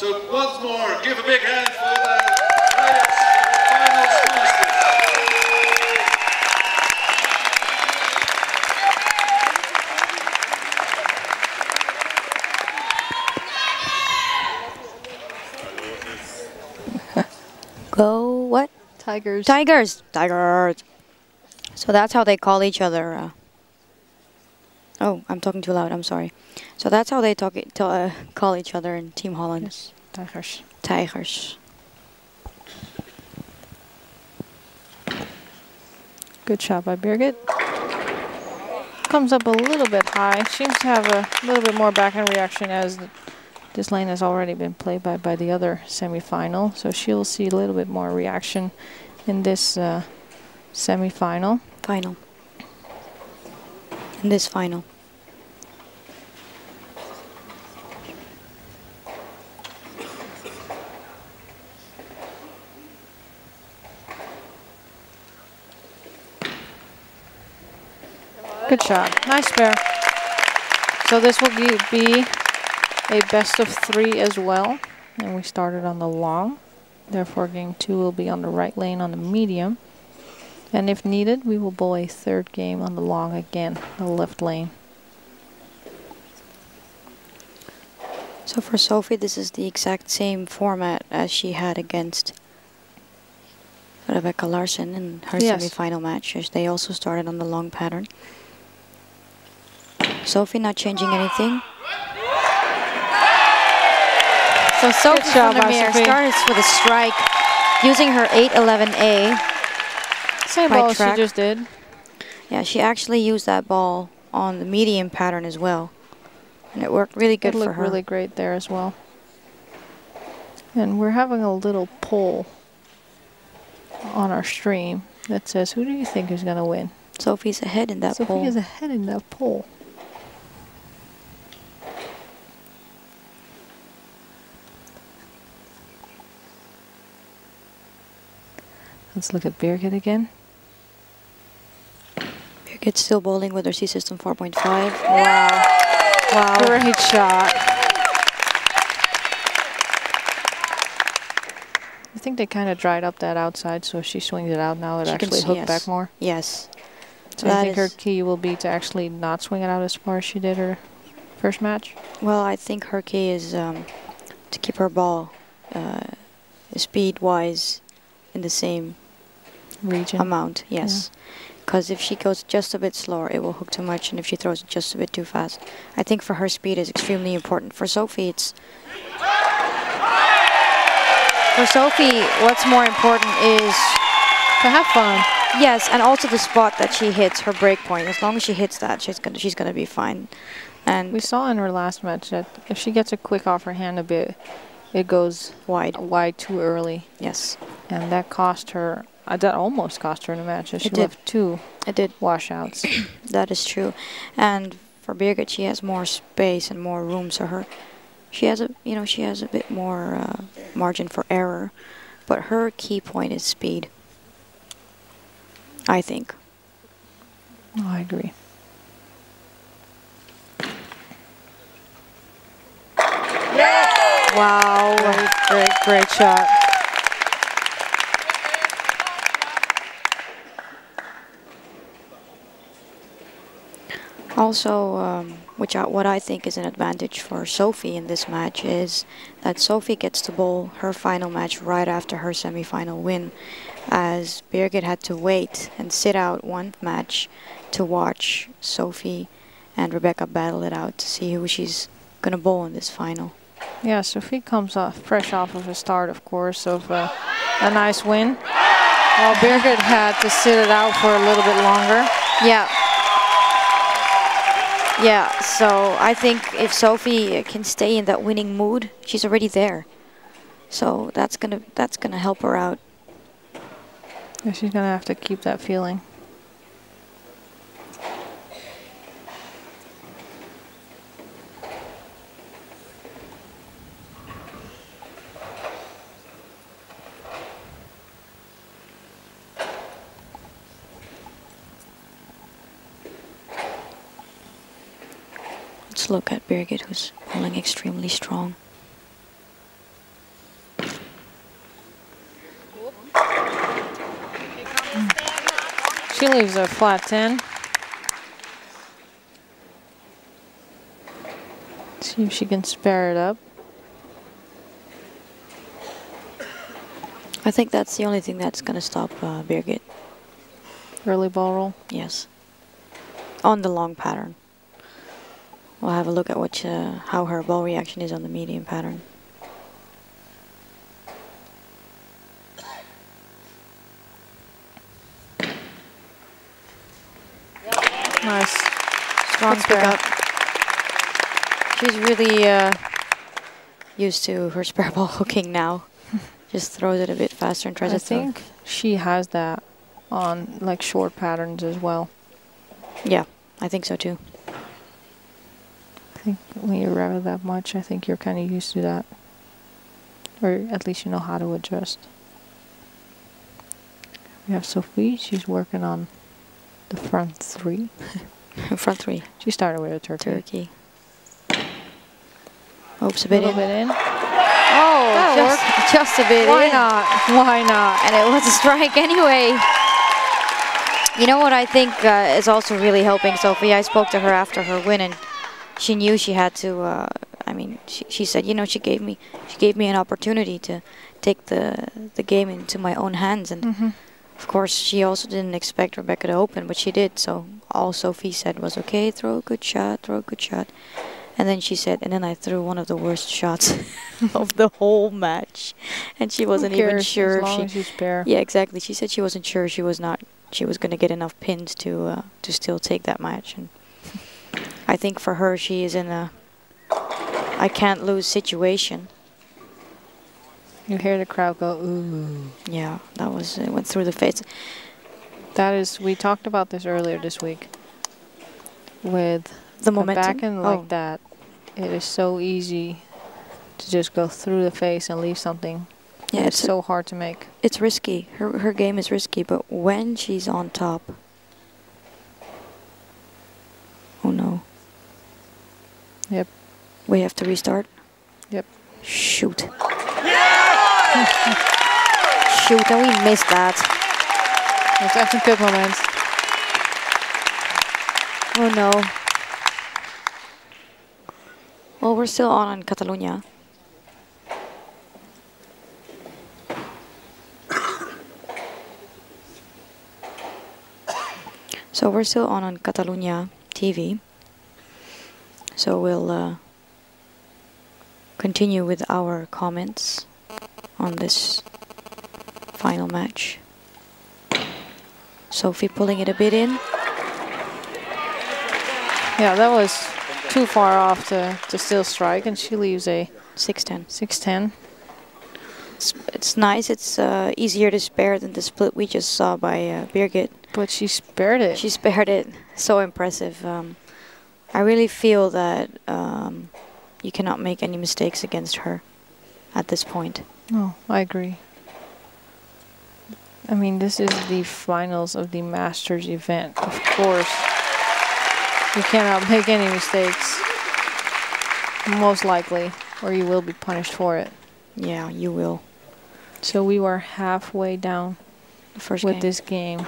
So once more, give a big hand for the players of the finals masters. Go what? Tigers. Tigers. Tigers. So that's how they call each other. Oh, I'm talking too loud. I'm sorry. So that's how they call each other in Team Holland. Yes. Tigers. Tigers. Good shot by Birgit. Comes up a little bit high. Seems to have a little bit more backhand reaction as this lane has already been played by the other semi-final. So she'll see a little bit more reaction in this semi-final. Final. In this final. Good shot. Nice spare. So this will be a best of 3 as well. And we started on the long. Therefore, game 2 will be on the right lane on the medium. And if needed, we will bowl a third game on the long again, the left lane. So for Sophie, this is the exact same format as she had against Rebecca Larsen in her semi-final match. They also started on the long pattern. Sophie not changing anything. So Sophie from the mirror starts with a strike using her 8-11A. Same ball she just did. Yeah, she actually used that ball on the medium pattern as well. And it worked really good for her. It looked really great there as well. And we're having a little poll on our stream that says, who do you think is going to win? Sophie's ahead in that poll. Sophie is ahead in that poll. Let's look at Birgit again. Birgit's still bowling with her C-System 4.5. Wow. Wow. Great shot. I think they kind of dried up that outside, so if she swings it out now, it actually hooked back more. Yes. So I think her key will be to actually not swing it out as far as she did her first match. Well, I think her key is to keep her ball speed-wise in the same region amount. Yes. Because if she goes just a bit slower, it will hook too much, and if she throws it just a bit too fast, I think for her speed is extremely important. For Sophie, it's... For Sophie, what's more important is... to have fun. Yes, and also the spot that she hits, her break point. As long as she hits that, she's gonna be fine. And we saw in her last match that if she gets a quick off her hand a bit, it goes wide too early. Yes. And that cost her... that almost cost her in the match. She left 2 washouts. That is true. And for Birgit, she has more space and more room, so she has a bit more margin for error. But her key point is speed, I think. Oh, I agree. Wow. Great shot. Also, what I think is an advantage for Sophie in this match is that Sophie gets to bowl her final match right after her semi-final win, as Birgit had to wait and sit out one match to watch Sophie and Rebecca battle it out to see who she's going to bowl in this final. Yeah, Sophie comes fresh off of a start, of course, of a nice win. While Birgit had to sit it out for a little bit longer. Yeah. Yeah, so I think if Sophie can stay in that winning mood, she's already there. So that's gonna help her out. Yeah, she's gonna have to keep that feeling. Let's look at Birgit, who's bowling extremely strong. She leaves a flat 10. See if she can spare it up. I think that's the only thing that's going to stop Birgit. Early ball roll. Yes. On the long pattern. We'll have a look at how her ball reaction is on the medium pattern. Nice. Strong Good pick spare. up. She's really used to her spare ball hooking now. Just throws it a bit faster and tries I to throw. think she has that on like short patterns as well. Yeah, I think so too. I think when you rev it that much, I think you're kind of used to that. Or at least you know how to adjust. We have Sophie. She's working on the front 3. Front 3. She started with a turkey. Oops, a A bit little in. bit in. Oh, just a bit Why in. not? Why not? And it was a strike anyway. You know what I think is also really helping Sophie? I spoke to her after her win, and she knew she had to. I mean, she said, you know, she gave me an opportunity to take the game into my own hands, and of course she also didn't expect Rebecca to open, but she did. So all Sophie said was, "Okay, throw a good shot, throw a good shot." And then she said, and then I threw one of the worst shots of the whole match, and she wasn't even sure as long as you spare. Yeah, exactly. She said she wasn't sure she was going to get enough pins to still take that match. And I think for her, she is in a I can't lose situation. You hear the crowd go, ooh. Yeah, that was it went through the face. That is, we talked about this earlier this week. With The a momentum. backhand like that, it is so easy to just go through the face and leave something. Yeah, it's so hard to make. It's risky. Her game is risky, but when she's on top. Oh no. Yep. We have to restart. Yep. Shoot. Shoot, and we missed that. Let's have some good moments. Oh no. Well, we're still on Catalunya. So we're still on Catalunya TV. So we'll continue with our comments on this final match. Sophie pulling it a bit in. Yeah, that was too far off to still strike, and she leaves a 6-10. 6-10. It's nice. It's easier to spare than the split we just saw by Birgit. But she spared it. She spared it. So impressive. I really feel that you cannot make any mistakes against her at this point. No, I agree. I mean, this is the finals of the Masters event. Of course, you cannot make any mistakes. Most likely, or you will be punished for it. Yeah, you will. So we were halfway down The first with game. this game,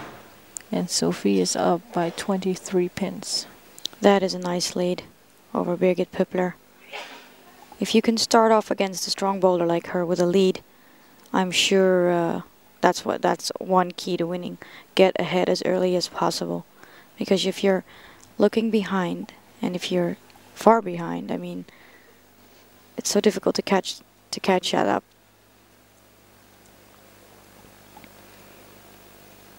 and Sophie is up by 23 pins. That is a nice lead over Birgit Püppler. If you can start off against a strong bowler like her with a lead, I'm sure that's one key to winning. Get ahead as early as possible, because if you're looking behind and if you're far behind, I mean, it's so difficult to catch that up.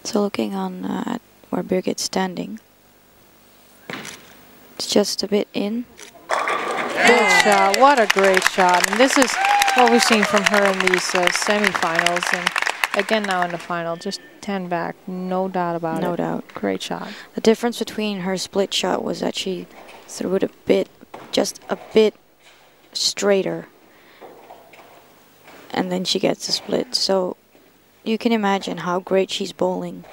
So looking on at where Birgit's standing, it's just a bit in. Good shot. What a great shot. And this is what we've seen from her in these semifinals. And again now in the final. Just 10 back. No doubt about it. No doubt. Great shot. The difference between her split shot was that she threw it just a bit straighter. And then she gets the split. So you can imagine how great she's bowling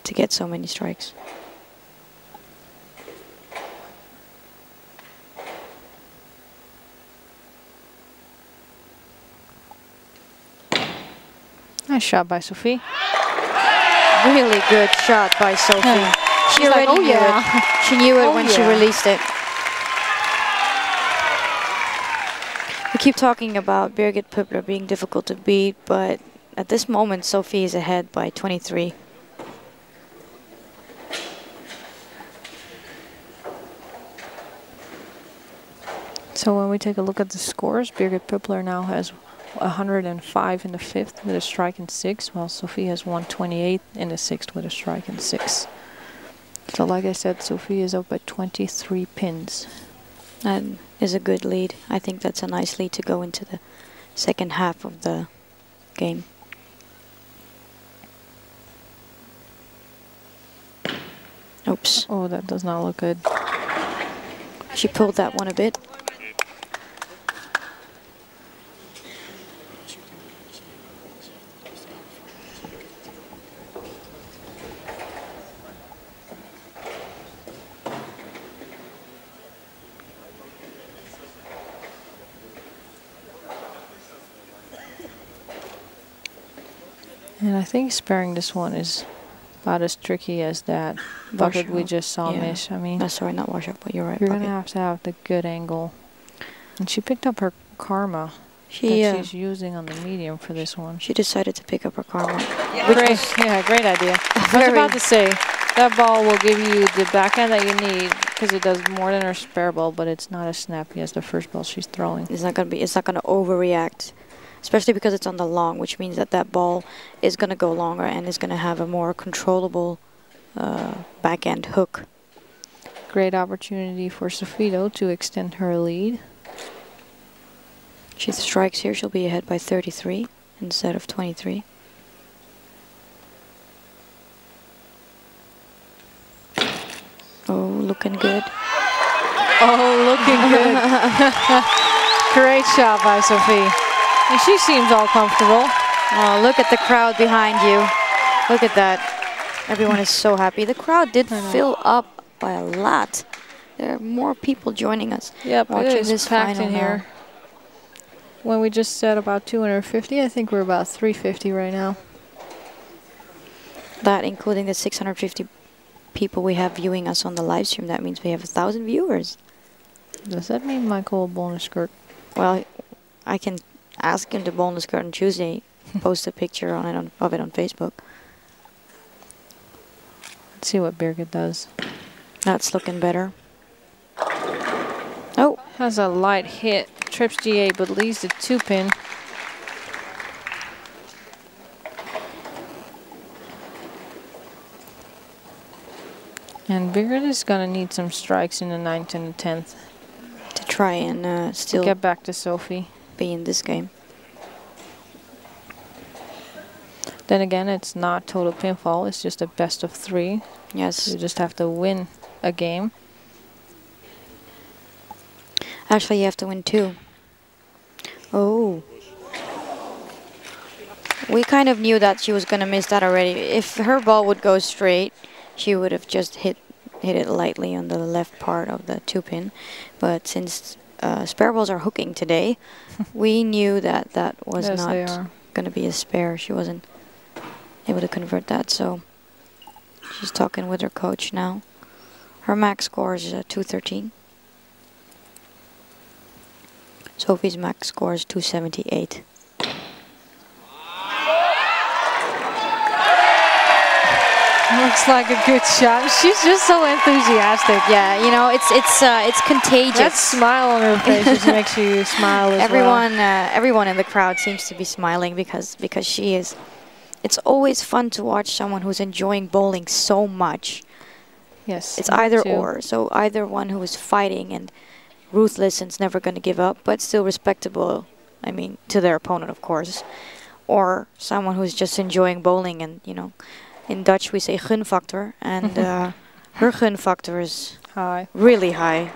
to get so many strikes. Nice shot by Sophie. Really good shot by Sophie. Yeah. She She's like, already oh knew yeah. it. She knew it Oh when she yeah. released it. We keep talking about Birgit Püppler being difficult to beat, but at this moment, Sophie is ahead by 23. So when we take a look at the scores, Birgit Püppler now has 105 in the 5th with a strike in 6, while Sophie has 128 in the 6th with a strike in 6. So like I said, Sophie is up by 23 pins. That is a good lead. I think that's a nice lead to go into the second half of the game. Oops. Oh, that does not look good. She pulled that one a bit. And I think sparing this one is about as tricky as that bucket we just saw miss. I mean, sorry, not wash up, but you're right. You're going to have the good angle. And she picked up her karma that she's using on the medium for this one. She decided to pick up her karma. Great idea. I was about to say, that ball will give you the backhand that you need because it does more than her spare ball, but it's not as snappy as the first ball she's throwing. It's not going to overreact. Especially because it's on the long, which means that that ball is going to go longer and is going to have a more controllable backhand hook. Great opportunity for Sophie, though, to extend her lead. She strikes here, she'll be ahead by 33 instead of 23. Oh, looking good. Oh, looking good. Great shot by Sophie. And she seems all comfortable. Oh, look at the crowd behind you. Look at that. Everyone is so happy. The crowd did fill up by a lot. There are more people joining us. Yep, watching it is packed in here. When we just said about 250, I think we're about 350 right now. That including the 650 people we have viewing us on the live stream. That means we have 1,000 viewers. Does that mean Michael Bonneskirt? Well, I can ask him to Bonneskirt on Tuesday. Post a picture on it of it on Facebook. Let's see what Birgit does. That's looking better. Oh, has a light hit. Trips G8, but leaves the 2-pin. And Birgit is going to need some strikes in the 9th and the 10th. To try and still get back to Sophie. Be in this game. Then again, it's not total pinfall. It's just a best of 3. Yes. You just have to win a game. Actually, you have to win 2. Oh. We kind of knew that she was going to miss that already. If her ball would go straight, she would have just hit it lightly on the left part of the 2-pin. But since spare balls are hooking today, we knew that that was not going to be a spare. She wasn't able to convert that, so she's talking with her coach now. Her max score is 213. Sophie's max score is 278. Looks like a good shot. She's just so enthusiastic. Yeah, you know, it's contagious. That smile on her face just makes you smile as well. Everyone in the crowd seems to be smiling because she is. It's always fun to watch someone who's enjoying bowling so much. Yes, it's either or. So either one who is fighting and ruthless and is never going to give up, but still respectable. I mean, to their opponent, of course, or someone who's just enjoying bowling and, you know. In Dutch, we say gunfactor, and her gunfactor is high. Really high.